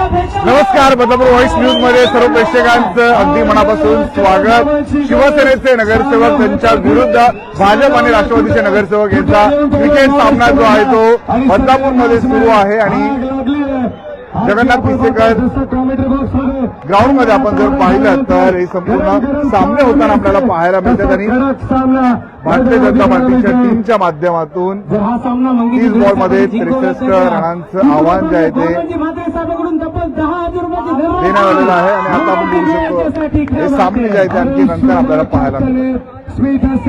नमस्कार, Badlapur voice news मध्ये सर्व प्रेक्षकांचं अगदी मनापासून स्वागत। शिवसेनेचे नगरसेवक त्यांच्या विरुद्ध भाजप आणि राष्ट्रवादीचे नगरसेवक यांचा क्रिकेट सामना जो आहे तो बदलापूरमध्ये सुरू आहे आणि जगन्नाथ पिसेकर ग्राउंड मध्ये आपण जर पाहिलं तर हे संपूर्ण सामने होताना आपल्याला पाहायला मिळतात आणि भारतीय जनता पार्टीच्या टीमच्या माध्यमातून 30 बॉलमध्ये 63 रनांचं आव्हान जे आहे ते देण्यात आलेलं आहे आणि आता आपण बघू शकतो हे सामने जे आहे ते आणखी नंतर आपल्याला पाहायला मिळतात।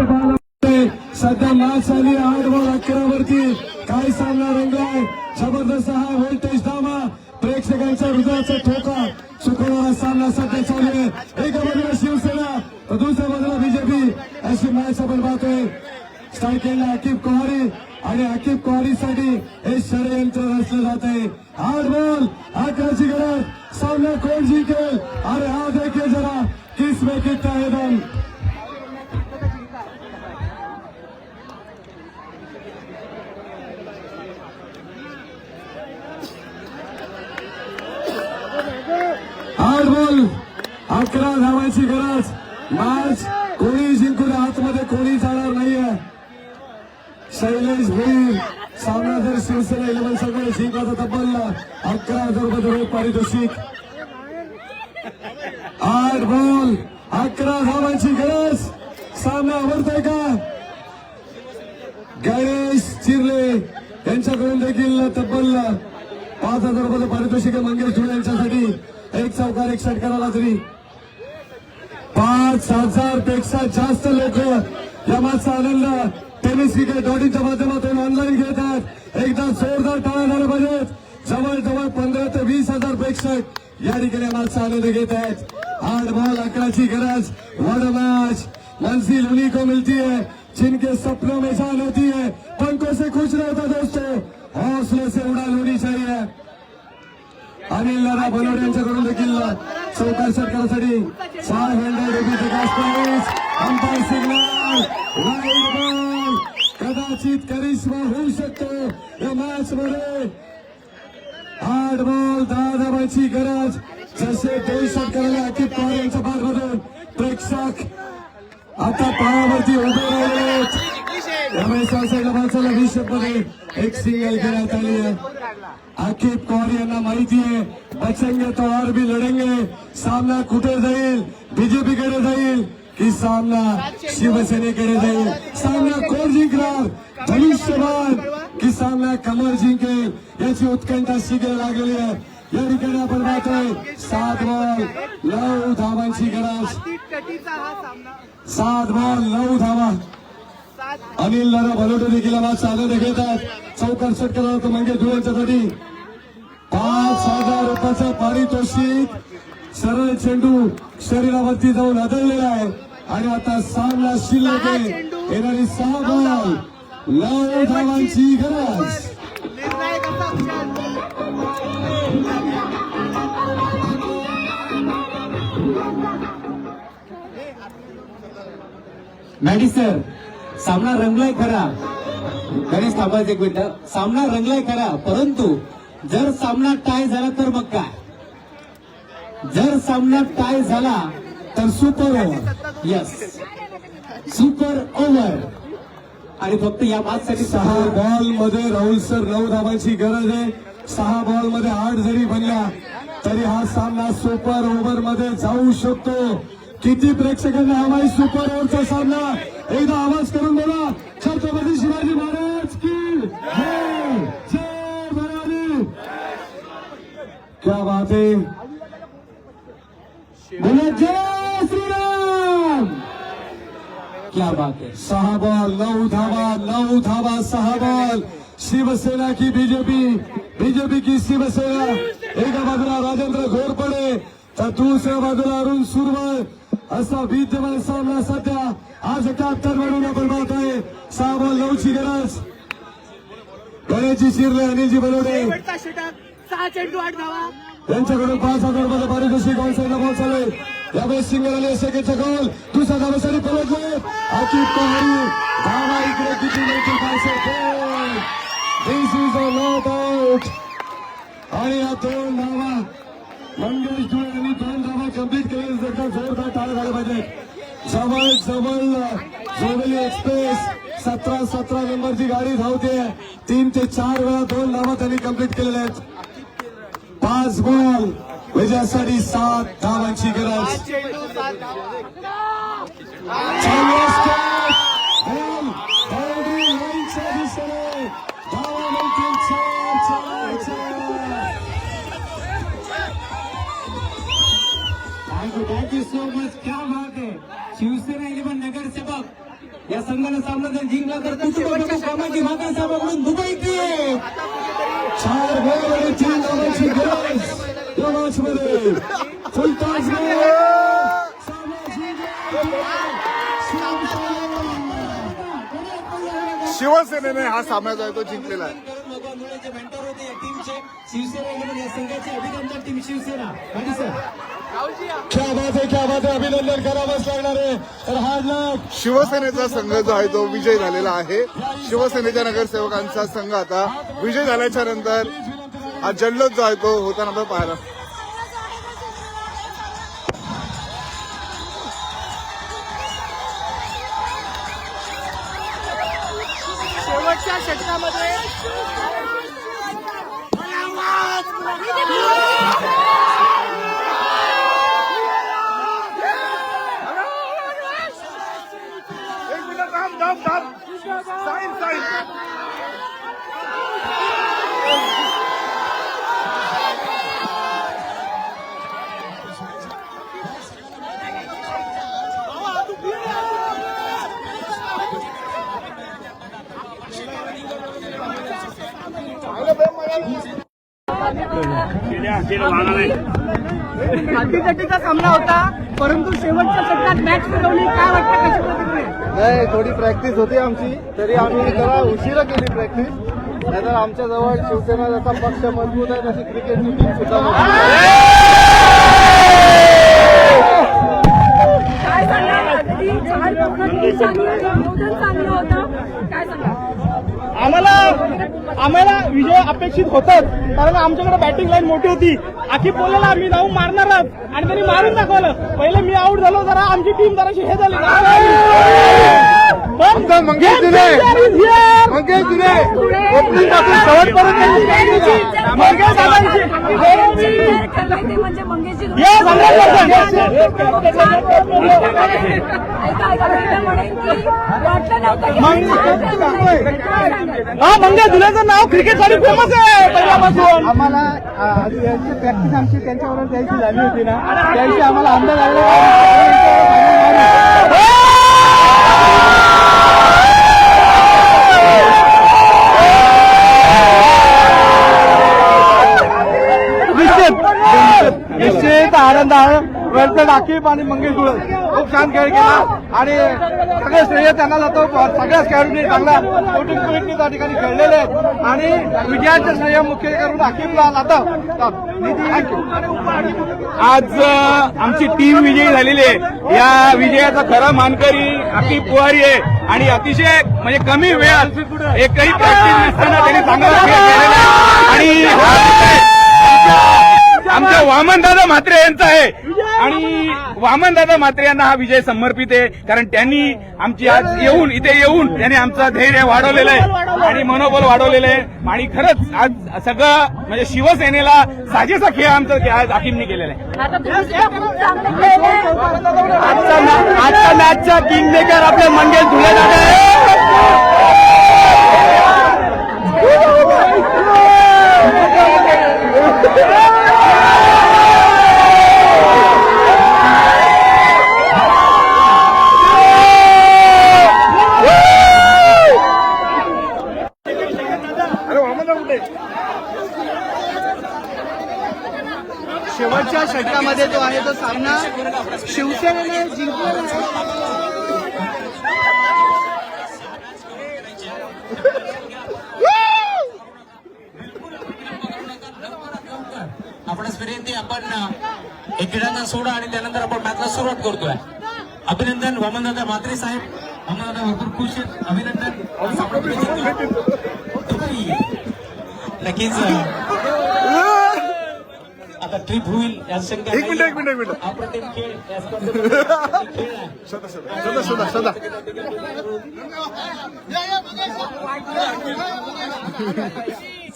सध्या मॅच झाली 8 बॉल 11 वरती काय सामना रंगलाय। जबरदस्त हा व्होल्टेज धावा प्रेक्षकांच्या हृदयाचा ठोका चुकवणारा सामना सध्या चालू आहे। एका बाजूला शिवसेना तर दुसऱ्या बाजूला बीजेपी अशी मॅच आपण पाहतोय। स्ट्रायकिंगला अकीब कोहारी आणि अकीब कोहारीसाठी हे षडयंत्र रचलं जात आहे। 8 बॉल 11ची गरज, सामना कोण जिंकेल? अरे हा देखील जरा किसमें कितना है दम। आठ बॉल 11 धावांची गरज, मॅच कोणी जिंकून आतमध्ये कोणी जाणार नाहीये। शैलेश भोईर सामना जर शिवसेना 11 सगळे जिंकला तर तब्बल 11,000 रुपये पारितोषिक। 8 बॉल 11 धावांची गरज, सामना आवडतोय का? गणेश चिरले यांच्याकडून देखील तब्बल 5,000 रुपये पारितोषिक मंगेश धुळे यांच्यासाठी। एक चौकार 1 षटकाराला तरी 5,000 पेक्षा जास्त लोक या मॅचचा आनंद टेनिस क्रिकेट .inच्या माध्यमातून ऑनलाईन घेत आहेत। एकदा जोरदार टाळ्या झाल्या पाहिजेत। जवळजवळ 15 ते 20,000 प्रेक्षक या ठिकाणी मॅचचा आनंद घेत आहेत। 8 बॉल 11ची गरज, वॉट अ मैच। मंजिल उन्हीं को मिलती है जिनके सपनों में जान होती है, पंखों से खुश रहता दोस्तों, हौसले से उड़ान होनी चाहिए। अनिल लारा बलोड यांच्याकडून देखील चौकार षटकारासाठी 500 रुपयाचे cash prize. Umpire signal right ball, कदाचित करिश्मा होऊ शकतो या मॅच मध्ये। 8 बॉल 10 धावांची गरज, जसे 2 षटकाराला अकीब पवार यांच्या बाजूमधून प्रेक्षक आता पायावरती उभे राहिलेत। रमेश साईडला बाजूला 20 मध्ये एक सिंगल घेण्यात आली आहे। अकीब कौर यांना माहिती आहे बचेंगे तो और भी लढेंगे। सामना कुठे जाईल? बीजेपी कडे जाईल की सामना शिवसेनेकडे जाईल? सामना कोण जिंकणार? धनुष्यबाण की सामना कमल जिंकेल याची उत्कंठा शिगेला लागलेली आहे। या ठिकाणी आपण पाहतोय 7 बॉल 9 धावांची गरज, 7 बॉल 9 धावा। अनिल लारा बलोटे देखील मॅच आनंद घेतात। चौकार षटकाराला तो मंगेश धुळे यांच्यासाठी 5,000 रुपयाचं पारितोषिक। सरळ चेंडू शरीरावरती जाऊन आदळलेला आहे आणि आता सामना शिल्लक आहे। येणारी 6 बॉल 9 धावांची गरज। मॅडी सर, सामना रंगलाय खरा। गणेश थांबायचं एक मिनिट। सामना रंगलाय खरा, परंतु जर सामना टाय झाला तर मग काय? जर सामना टाय झाला तर super over. Yes, super over. आणि फक्त या मॅच साठी 6 बॉल मध्ये राहुल सर 9 धावांची गरज आहे। 6 बॉल मध्ये 8 जरी बनला तरी हा सामना सुपर ओव्हर मध्ये जाऊ शकतो। किती प्रेक्षकांना हवाय सुपर ओव्हरचा सामना? एकदा आवाज करून बोला, छत्रपती शिवाजी महाराज की जय, जय भवानी। क्या बात है, बोला जय श्रीराम। क्या बात है। 6 बॉल 9 धावा, 9 धावा 6 बॉल। शिवसेना की बीजेपी, बीजेपी की शिवसेना। एका बाजूला राजेंद्र घोरपडे तर दुसऱ्या बाजूला अरुण सुरवळ असा विद्यमान सामना सध्या आज कॅप्टन म्हणून आपण पाहतोय। 6 बॉल 9ची गरज। गणेशजी शिरले, अनिलजी बलोडे 6 चेंडू 8 धावा। त्यांच्याकडून 5,000 रुपये पारितोषिक। ऑन साईडला बॉल चालू आहे, यावेळेस सिंगल आले सेकंडचा गोल। दुसऱ्या धावेसाठी पलटले अकीब कोहारी, धावा इकडे किती मिळतील काय? दिस इज अ नॉट आउट आणि या 2 धावा मंगेश धुळे यांनी 2 धावा कंप्लीट केले. एकदा जोरदार टाळ्या झाल्या पाहिजेत. जवळ जोवेली एक्सप्रेस 17 नंबरची गाडी धावते. 3 ते 4 वेळा 2 धावा त्यांनी कंप्लीट केलेल्या आहेत. 5 बॉल विजयासाठी 7 धावांची गरज. चेंडू 7 धावा. बाउंड्री लाईनच्या दिशेने धावा मिळतील 4. Thank you so much. क्या बात आहे. शिवसेना 11 नगरसेवक या संघाला सामना जर जिंकला तर कुटुंबाच्या कामाची भाकर साहेबांकडून दुबई टीम 4 बॉल आणि 3 धावांची गरज या मॅच मध्ये. फुलटॉस शिवसेनेने हा सामना जो आहे तो जिंकलेला आहे. मेंटर होते या टीमचे शिवसेना 11 या संघाचे अभिनंदन टीम शिवसेना. आणि सर क्या बात आहे. अभिनंदन करावंच लागणार आहे. तर हार्ड लक. शिवसेनेचा संघ जो आहे तो विजय झालेला आहे. शिवसेनेच्या नगरसेवकांचा संघ आता विजय झाल्याच्या नंतर हा जल्लोष जो आहे तो होताना आपण पाहायला. शेवटच्या षटकामध्ये अटीतटीचा सामना होता, परंतु शेवटच्या षटकात मॅच फिरवली. काय वाटतं, कशी प्रतिक्रिया? नाही, थोडी प्रॅक्टिस होती आमची, तरी आम्ही जरा उशिरा केली प्रॅक्टिस. नाहीतर आमच्या जवळ शिवसेना जसा पक्ष मजबूत आहे तशी क्रिकेटची टीम सुद्धा काय सांगा, अगदी 4 नियोजन चांगलं होतं. काय सांगा? आम्हाला विजय अपेक्षित होतच, कारण आमच्याकडे बॅटिंग लाईन मोठी होती. आखिर बोलायला आम्ही जाऊन मारणारच आणि त्यांनी मारून दाखवलं. पहिले मी आऊट झालो, जरा आमची टीम जराशी हे झाली. पण मंगेश धुळे ओपनिंग पासून शेवटपर्यंत मंगेश म्हणजे मंगेशजी मंगेश धुलेचं नाव क्रिकेटसाठी फेमस आहे पहिल्यापासून. आम्हाला यांची प्रॅक्टिस आमची त्यांच्यावर द्यायची झाली होती ना, त्याविषयी आम्हाला अंदाज आला. निश्चित आनंद आहे. वरचं राखीब आणि मंगेश धुळे खूप छान खेळ केला आणि सगळे श्रेय त्यांना जातो. सगळ्याच खेळाडूंनी चांगला शूटिंग स्पिरिटने त्या ठिकाणी खेळलेले आहेत आणि विजयाचं श्रेय मुख्य करून राखीबला जातं. आज आमची टीम विजयी झालेली आहे. या विजयाचा खरा मानकरी आकिब पुवारी आहे आणि अतिशय म्हणजे कमी वेळात एकही प्रॅक्टिस नसताना त्यांनी चांगला खेळ केलेला आहे आणि आमच्या वामनदादा म्हात्रे यांचा आहे आणि वामनदादा म्हात्रे यांना हा विजय समर्पित आहे, कारण त्यांनी आमची आज इथे येऊन त्यांनी आमचं धैर्य वाढवलेलं आहे आणि मनोबल वाढवलेलं आहे. आणि खरंच आज सगळं म्हणजे शिवसेनेला साजेसा खेळ आमचा आज आकिबनी केलेला आहे. आता तुम्ही सुद्धा खूप चांगलं खेळले. आजच्या मॅचचा किंग मेकर आपले मंगेश धुळे दादा आहे. शेवटच्या षटकामध्ये जो आहे तो सामना शिवसेनेने जिंकलेला आहे. आपणास विनंती, आपण एक क्रीडांगण सोडा आणि त्यानंतर आपण मॅचला सुरुवात करतोय. अभिनंदन वामनदादा म्हात्रे साहेब. वामनदादा भरपूर खुश आहेत. अभिनंदन. नक्कीच आता ट्रिप होईल या शंका एक मिनिट अप्रतिम खेळ या स्पर्धेमध्ये खेळ आहे. सदा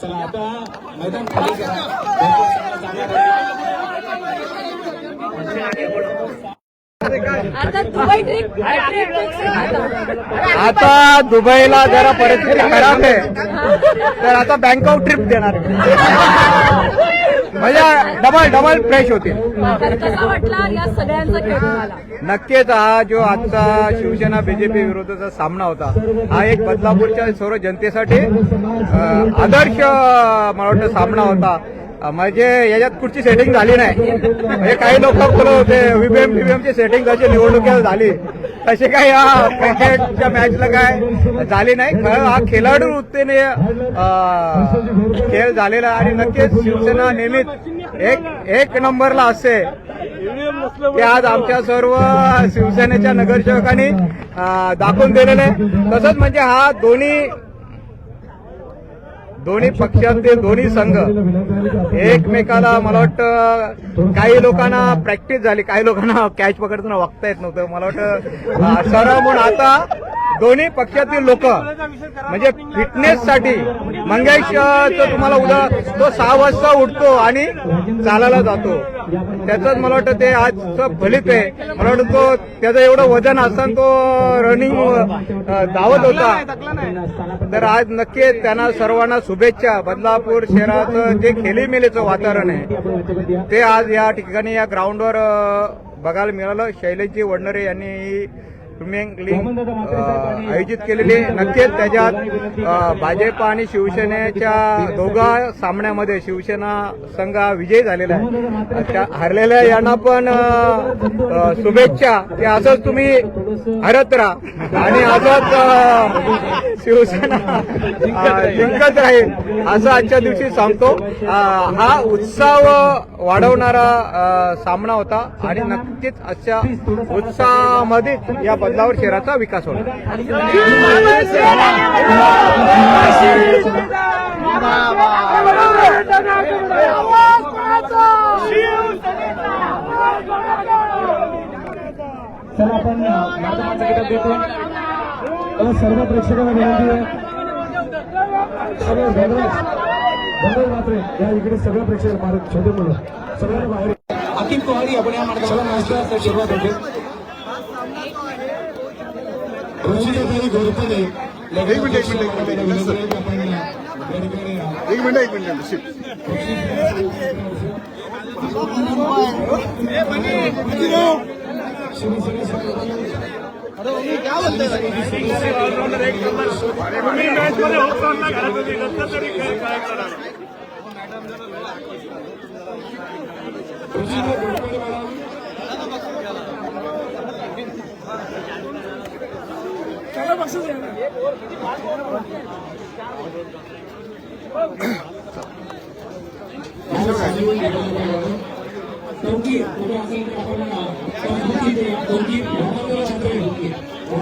चला आता मैदान खाली करा. भरपूर चांगला आता दुबई ट्रिप आता दुबईला जरा परिस्थिती खराब आहे तर आता बँकॉक ट्रिप देणार म्हणजे डबल फ्रेश होते. तर कसा वाटला या सगळ्यांचा खेळ तुम्हाला? नक्कीच हा जो आजचा शिवसेना बीजेपी विरोधाचा सामना होता हा एक बदलापूरच्या सर्व जनतेसाठी आदर्श मला वाटतं सामना होता. म्हणजे याच्यात कुठची सेटिंग झाली नाही. म्हणजे काही लोक बोलत होते ईव्हीएमची सेटिंग जशी निवडणुकीला झाली तशी काही या क्रिकेटच्या मॅचला काय झाली नाही. हा खेळाडू वृत्तीने खेळ झालेला आणि नक्कीच शिवसेना नेहमीच एक नंबरला असते ते आज आमच्या सर्व शिवसेनेच्या नगरसेवकांनी दाखवून दिलेलं आहे. तसंच म्हणजे हा दोन्ही पक्षातील दोन्ही संघ एकमेकाला मला वाटतं काही लोकांना प्रॅक्टिस झाली काही लोकांना कॅच पकडताना वागता येत नव्हतं. मला वाटतं सराव म्हणून आता दोन्ही पक्षातील लोक म्हणजे फिटनेससाठी मंगेशचं तुम्हाला उद्या तो 6 वाजता उठतो आणि चालायला जातो त्याचंच मला वाटतं ते आजचं फलित आहे. मला वाटतं तो त्याचं एवढं वजन असताना तो रनिंग धावत होता. तर आज नक्की त्यांना सर्वांना शुभेच्छा. बदलापूर शहराचं जे खेळीमेलीचं वातावरण आहे ते आज या ठिकाणी या ग्राउंडवर बघायला मिळालं. शैलेशजी वडनरे यांनी ही स्विमिंग लीग आयोजित केलेली. नक्कीच त्याच्यात भाजप आणि शिवसेनेच्या दोघा सामन्यामध्ये शिवसेना संघ विजयी झालेला आहे. त्या हरलेल्या यांना पण शुभेच्छा की असंच तुम्ही हरत राहा आणि असंच शिवसेना जिंकत राहील असं आजच्या दिवशी सांगतो. हा उत्साह वाढवणारा सामना होता आणि नक्कीच अशा उत्साहामध्ये या बदलावर शहराचा विकास होणार. चला आपण माध्यमाचा किताब देतो. सर्व प्रेक्षकांना विनंती आहे मात्र या इकडे सगळं प्रेक्षक भारत छोटे मुलं सगळ्यांना बाहेर अखिल कोहली आपण या मार्गाला सुरुवात होते. घोरपणे एक मिनिट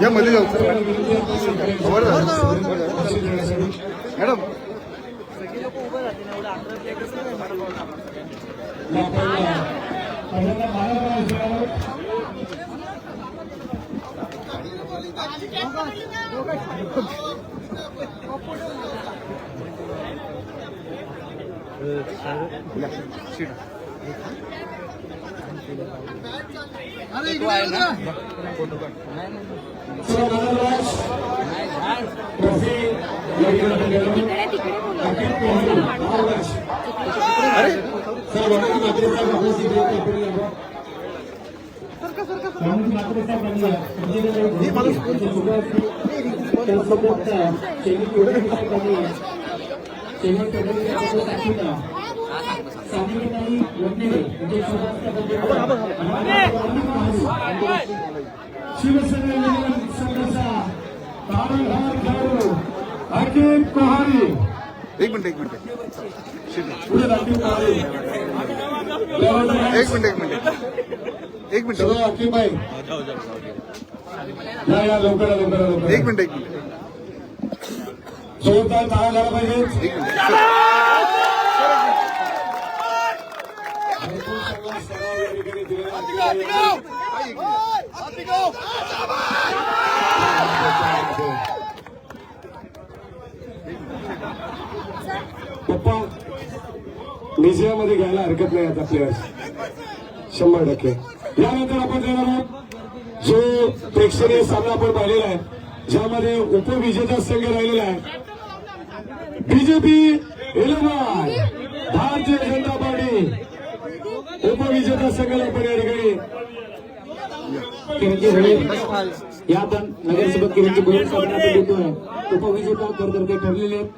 या मध्ये जाऊ मॅडम शिवसेना संघाचा तारणहार खेळाडू अखिल कोहारी. एक मिनिट पुढे अखिल कोहारी. एक मिनिट अखिल भाई या लवकर एक मिनिट जोरदार टाळ्या झाला पाहिजे. भरपूर चांगला सराव या ठिकाणी दिलेला आहे. पप्पा म्युझियममध्ये घ्यायला हरकत नाही आता प्लेयर्स 100%. यानंतर आपण देणार आहोत जो प्रेक्षणीय सामना आपण पाहिलेला आहे, ज्यामध्ये उपविजेता संघ राहिलेला आहे बीजेपी 11 भारतीय जनता पार्टी. उपविजेता संघाला आपण या ठिकाणी किरणजी भोळे या आपण नगरसेवक किरणजी भोळे साहेबांना आपण देतोय. उपविजेता करते ठरलेले आहेत.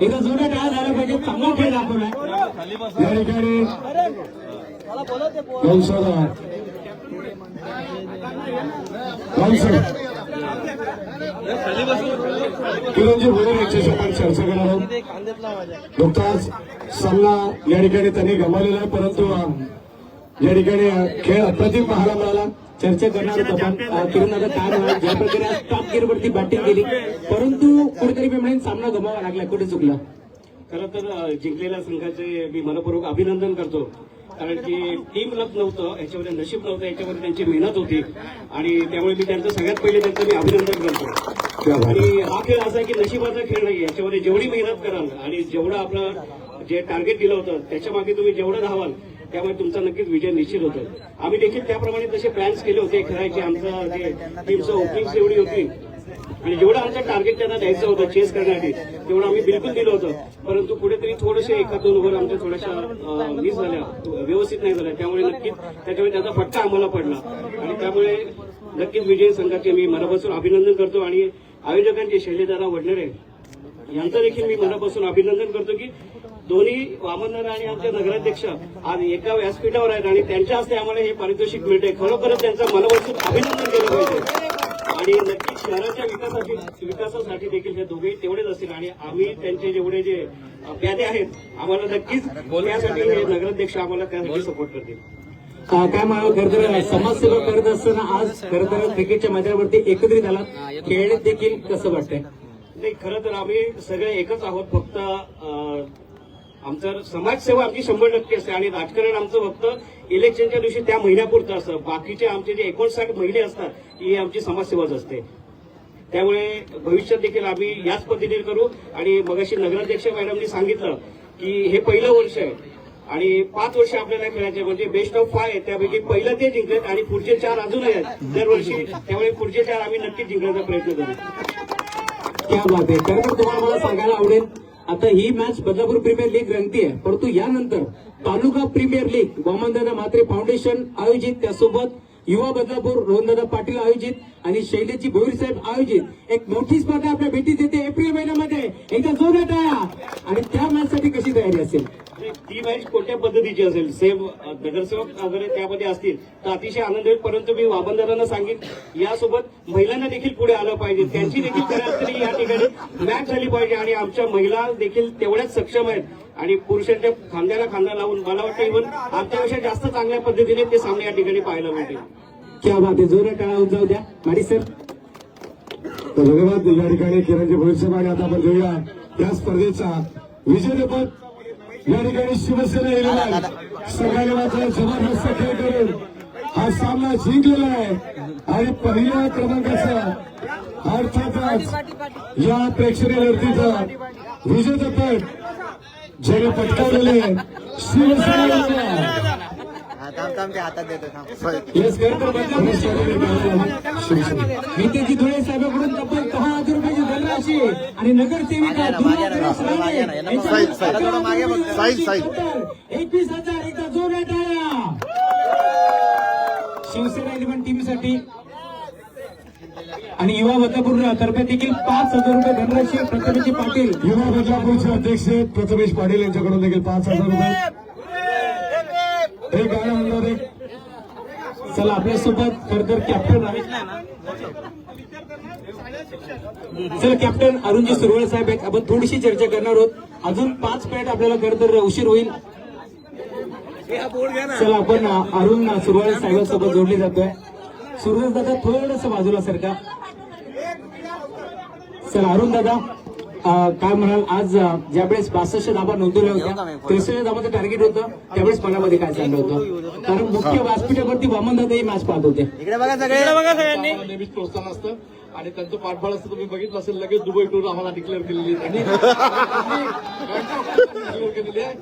एकदा जोरात टाळ्या झाला पाहिजे. चांगला खेळ दाखवलाय या ठिकाणी कौशला किरणजी भोळे यांच्याशी आपण चर्चा करणार आहोत. नुकताच सामना या ठिकाणी त्यांनी गमावलेला आहे, परंतु या ठिकाणी खेळ अप्रतिम पाहायला मिळाला. चर्चा करणार होतो आपण. किरण दादा काय म्हणाल, ज्या प्रकारे आज टॉप गिअर वरती बॅटिंग केली परंतु कुठेतरी मी म्हणेन सामना गमावा लागला, कुठे चुकलं? खरं तर जिंकलेल्या संघाचे मी मनपूर्वक अभिनंदन करतो, कारण की टीम लक नव्हतं, याच्यामध्ये नशीब नव्हतं, याच्यामध्ये त्यांची मेहनत होती आणि त्यामुळे मी त्यांचं सगळ्यात पहिले त्यांचं मी अभिनंदन करतो. आणि हा खेळ असा आहे की नशिबाचा खेळ नाही, याच्यामध्ये जेवढी मेहनत कराल आणि जेवढं आपलं जे टार्गेट दिलं होतं त्याच्या मागे तुम्ही जेवढं धावाल त्यामुळे तुमचा नक्कीच विजय निश्चित होतो. आम्ही देखील त्याप्रमाणे तसे प्लॅन्स केले होते खेळायचे. आमचं जे टीमचं ओपनिंग एवढी होती आणि जेवढं आमचं टार्गेट त्यांना द्यायचं होतं चेस करण्यासाठी तेवढं आम्ही बिलकुल दिलं होतं, परंतु कुठेतरी थोडेसे 1-2 ओव्हर आमच्या थोड्याशा मिस झाल्या, व्यवस्थित नाही झाल्या, त्यामुळे नक्कीच त्याच्यामुळे त्याचा फटका आम्हाला पडला आणि त्यामुळे नक्कीच विजयी संघाचे मी मनापासून अभिनंदन करतो आणि आयोजकांचे शैलेशदादा वडनेरे यांचं देखील मी मनापासून अभिनंदन करतो की दोन्ही वामनदादा आणि आमचे नगराध्यक्ष आज एका व्यासपीठावर आहेत आणि त्यांच्या हस्ते आम्हाला हे पारितोषिक मिळते. खरोखरच त्यांचं मनापासून अभिनंदन केलं पाहिजे आणि नक्कीच शहराच्या विकासासाठी देखील हे दोघेही तेवढेच असतील आणि आम्ही त्यांचे जेवढे जे प्यादे आहेत आम्हाला नक्कीच त्यासाठी हे नगराध्यक्ष आम्हाला त्यासाठी सपोर्ट करतील. काय म्हणावं, खरं तर समाजसेवा करत असताना आज खरं तर क्रिकेटच्या मैदानावरती एकत्रित आला, खेळण्यात देखील कसं वाटतंय? नाही, खरं तर आम्ही सगळे एकच आहोत, फक्त आमचं समाजसेवा आमची 100% असते आणि राजकारण आमचं फक्त इलेक्शनच्या दिवशी त्या महिन्यापुरतं असतं. बाकीचे आमचे जे 59 महिने असतात ही आमची समाजसेवाच असते. त्यामुळे भविष्यात देखील आम्ही याच पद्धतीने करू आणि मगाशी नगराध्यक्ष मॅडमनी सांगितलं की हे पहिलं वर्ष आहे आणि 5 वर्ष आपल्याला खेळायचे, म्हणजे बेस्ट ऑफ 5 आहे, त्यापैकी पहिलं ते जिंकलेत आणि पुढचे 4 अजूनही आहेत दरवर्षी, त्यामुळे पुढचे 4 आम्ही नक्कीच जिंकण्याचा प्रयत्न करू. क्या बात आहे. खरं तर तुम्हाला मला सांगायला आवडेल, आता ही मॅच बदलापूर प्रीमियर लीग रंगतीये, परंतु यानंतर taluka premier league Vamandada Mhatre foundation आयोजित, त्यासोबत युवा बदलापूर रोहनदादा पाटील आयोजित आणि शैलेशजी भोईर साहेब आयोजित एक मोठी स्पर्धा आपल्या भेटीत येते एप्रिल महिन्यामध्ये. एकदा जोरात टाळ्या. आणि त्या मॅच साठी कशी तयारी असेल? ती मॅच कोणत्या पद्धतीची असेल, सेम नगरसेवक वगैरे त्यामध्ये असतील तर अतिशय आनंद होईल, परंतु मी वामनदादांना सांगेन यासोबत महिलांना देखील पुढे आलं पाहिजे, त्यांची देखील खऱ्या या ठिकाणी मॅच झाली पाहिजे आणि आमच्या महिला देखील तेवढ्याच सक्षम आहेत आणि पुरुषांच्या खांद्याला खांदा लावून मला वाटतं इव्हन आमच्यापेक्षा जास्त चांगल्या पद्धतीने ते सामने या ठिकाणी पाहायला मिळतील. क्या बात आहे. जोरात टाळा जाऊ द्या माडी सर. धन्यवाद. या ठिकाणी किरणजी भोईर साहेब आणि आता आपण घेऊया या स्पर्धेचा विजेतेपद या ठिकाणी शिवसेना इलेव्हन संघाने मात्र जबरदस्त खेळ करून हा सामना जिंकलेला आहे आणि पहिल्या क्रमांकाचा अर्थातच या प्रेक्षणीय लढतीचं विजेतेपद ज्याने पटकावलेले शिवसेना इलेव्हन. नितेजी धुळे साहेबांकडून तब्बल 10,000 रुपयाची धनराशी आणि नगरसेविका 21,000. एकदा जोरात टाळ्या शिवसेना इलेव्हन टीमसाठी. आणि युवा बदलापूर तर्फे देखील 5,000 रुपये धनराशी प्रथमेश पाटील युवा बदलापूरचे अध्यक्ष प्रथमेश पाटील यांच्याकडून देखील 5,000 रुपये. एक गाणं म्हणणार एक. चला आपल्यासोबत फर्दर कॅप्टन चला कॅप्टन अरुणजी सुरवळ साहेब आहेत. आपण थोडीशी चर्चा करणार आहोत. अजून 5 मिनिट आपल्याला खरं तर उशीर होईल. चला आपण अरुण सुरवळ साहेबांसोबत जोडले जातोय. सुरवळ दादा थोडंसं बाजूला सरका. चला अरुण दादा काय म्हणाल आज ज्यावेळेस 62 धाबा नोंदवल्या होत्या 63 धाबाचं टार्गेट होतं त्यावेळेस मनामध्ये काय चाललं होतं कारण मुख्य व्यासपीठावरती वामनदादाही मॅच पाहत होते. नेहमीच प्रोत्साहन असतं आणि त्यांचं पाठबळ असतं. तुम्ही बघितलं असेल लगेच दुबई टूर आम्हाला डिक्लेअर केलेली आहे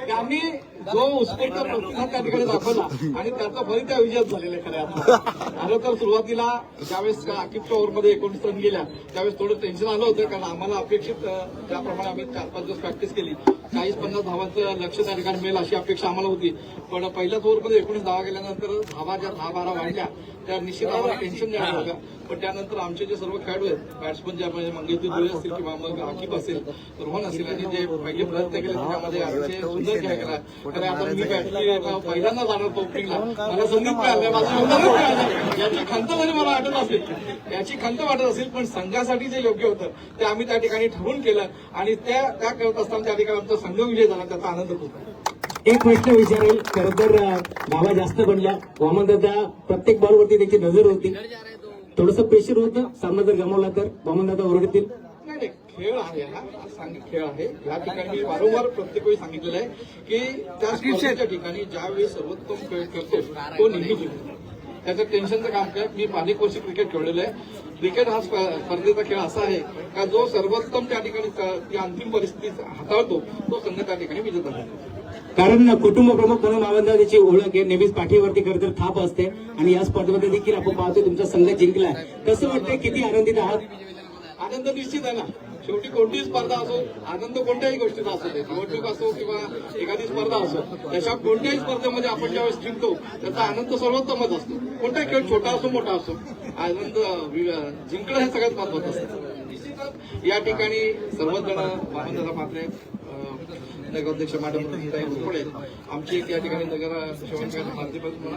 की आम्ही जो उत्स्फूर्त प्रतिसाद त्या ठिकाणी दाखवला आणि त्याचा फलित त्या विजयात झालेला आहे खऱ्या अर्थात. खरं तर सुरुवातीला ज्यावेळेस आकिबच्या ओव्हरमध्ये 19 रन गेल्या त्यावेळेस थोडं टेन्शन आलं होतं कारण आम्हाला अपेक्षित त्याप्रमाणे आम्ही 4-5 दिवस प्रॅक्टिस केली 40-50 धावांचं लक्ष त्या ठिकाणी मिळेल अशी अपेक्षा आम्हाला होती. पण पहिल्याच ओव्हरमध्ये 19 धावा गेल्यानंतर धावा ज्या 10-12 वाढल्या त्या निश्चित आम्हाला टेन्शन द्यायला होत्या. पण त्यानंतर आमचे जे सर्व खेळाडू आहेत बॅट्समन जे म्हणजे मंगेशजी धुळे असतील किंवा मग आकिब असेल रोहन असेल आणि जे पहिले प्रयत्न केले त्यामध्ये अतिशय सुंदर खेळ केला. तर आता मी बॅटिंग पहिल्यांदा जाणार होतो ओपनिंगला मला संधी मिळाली माझं योगदानच मिळालं याची खंत जरी मला वाटत असेल याची खंत वाटत असेल पण संघासाठी जे योग्य होतं ते आम्ही त्या ठिकाणी ठरवून केलं आणि त्या करत असताना त्या ठिकाणी आमचा संघ विजय झाला त्याचा आनंद होता. एक प्रश्न विचारेल खरं तर धावा जास्त बनल्या वामनदादा प्रत्येक बॉलवरती त्याची नजर होती थोडंसं प्रेशर होतं सामना जर गमावला तर वामनदादा ओरडतील. नाही खेळ आहे हा खेळ आहे या ठिकाणी मी वारंवार प्रत्येक वेळी सांगितलेलं आहे की त्या स्पर्धेच्या ठिकाणी ज्यावेळी सर्वोत्तम खेळ करतो तो नेहमी जिंकतो. त्याचं टेन्शनचं काम काय मी अनेक वर्ष क्रिकेट खेळलेलं आहे. क्रिकेट हा स्पर्धेचा खेळ असा आहे का जो सर्वोत्तम त्या ठिकाणी ती अंतिम परिस्थिती हाताळतो तो संघ त्या ठिकाणी विजेता होतो. कारण कुटुंब प्रमुख म्हणून वामनदादाची ओळख आहे नेहमीच पाठीवरती खरं तर थाप असते आणि या स्पर्धेमध्ये देखील आपण पाहतो तुमचा संघ जिंकलाय. कसं वाटतंय किती आनंदित आहात? आनंद निश्चित आहे ना. शेवटी कोणतीही स्पर्धा असो आनंद कोणत्याही गोष्टीचा असो ते निवडणूक असो किंवा एखादी स्पर्धा असो त्याच्या कोणत्याही स्पर्धेमध्ये आपण ज्यावेळेस जिंकतो त्याचा आनंद सर्वोत्तमच असतो. कोणताही खेळ छोटा असो मोठा असो आनंद जिंकणं हे सगळ्यात महत्वाचं असतं. निश्चितच या ठिकाणी सर्वच जण वामनदादा मात्रे नगराध्यक्ष मॅडम पुढे आमची एक या ठिकाणी नगर सेवकांच्या माध्यमातून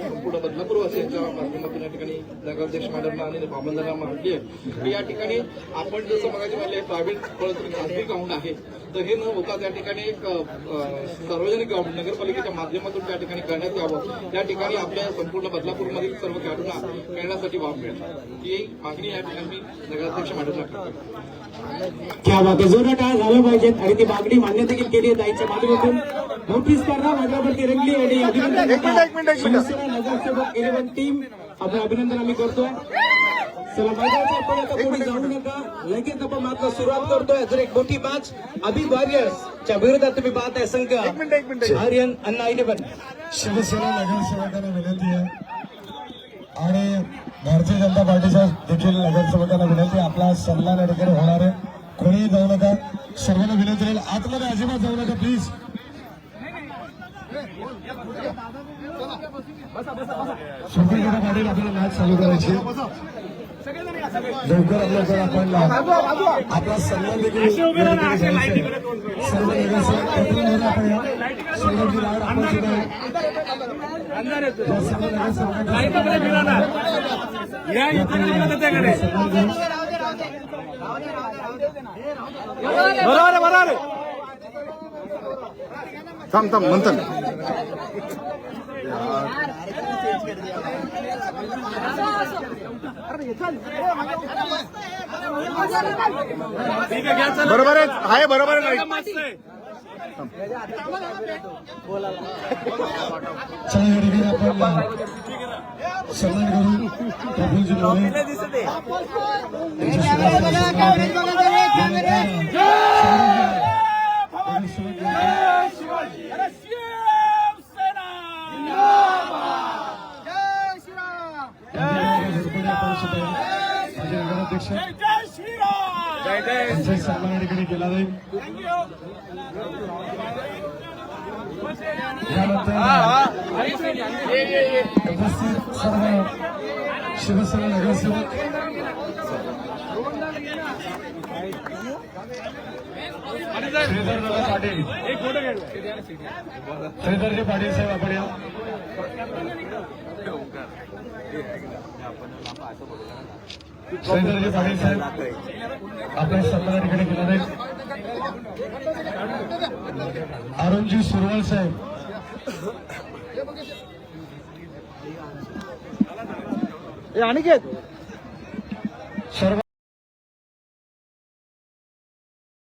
संपूर्ण बदलापूरवासियांच्या माध्यमातून या ठिकाणी नगराध्यक्ष मॅडमला आणि वामनदादा म्हटली आहे की या ठिकाणी आपण जसं बघायचं म्हणले प्रायव्हेट खासगी ग्राउंड आहे तर हे न होता त्या ठिकाणी एक सार्वजनिक ग्राउंड नगरपालिकेच्या माध्यमातून त्या ठिकाणी करण्यात यावं. त्या ठिकाणी आपल्या संपूर्ण बदलापूरमधील सर्व खेळाडूंना खेळण्यासाठी वाव मिळेल ही मागणी या ठिकाणी मी नगराध्यक्ष मॅडमला करतो. क्या बात आहे जोरात टाळ झालं पाहिजेत आणि ती मागणी मान्य देखील केली आहे ताईच्या माध्यमातून. मोठी स्पर्धा माझ्यावरती रंगली आणि अभिनंदन शिवसेना नगरसेवक 11 टीम आपण अभिनंदन आम्ही करतोय. चला मैदानाच्या आपण आता कोणी जाऊ नका लगेच आपण मात्र सुरुवात करतोय. जर एक मोठी मॅच अभि वॉरियर्सच्या विरोधात तुम्ही पाहताय संघ आर्यन अण्णा 11 शिवसेना नगरसेवकांना विनंती आहे आणि भारतीय जनता पार्टीच्या देखील नगरसेवकांना विनंती आपला सन्मान या ठिकाणी होणार आहे. कोणीही जाऊ नका सर्वांना विनंती राहील आतमध्ये अजिबात जाऊ नका प्लीज. सुपरगिरा पाटील आपल्याला मॅच चालू करायची लवकर आपण आपला सन्मान देखील सर्व नगरसेवक सर्वांची लाड आपण सुद्धा बरोबर थांब म्हणतो बरोबर आहे बरोबर आहे सन्मान करू प्रफुल्लजी मोरे माझे नगराध्यक्ष त्यांचा सन्मान या ठिकाणी केला जाईल. यानंतर उपस्थित सर्व शिवसेना नगरसेवक श्रीधरजी पाटील साहेब आपण या श्रीधरजी पाटील साहेब आपल्या सन्मान ठिकाणी केला जाईल. अरुणजी सुरवळ साहेब अनिकेत सर्व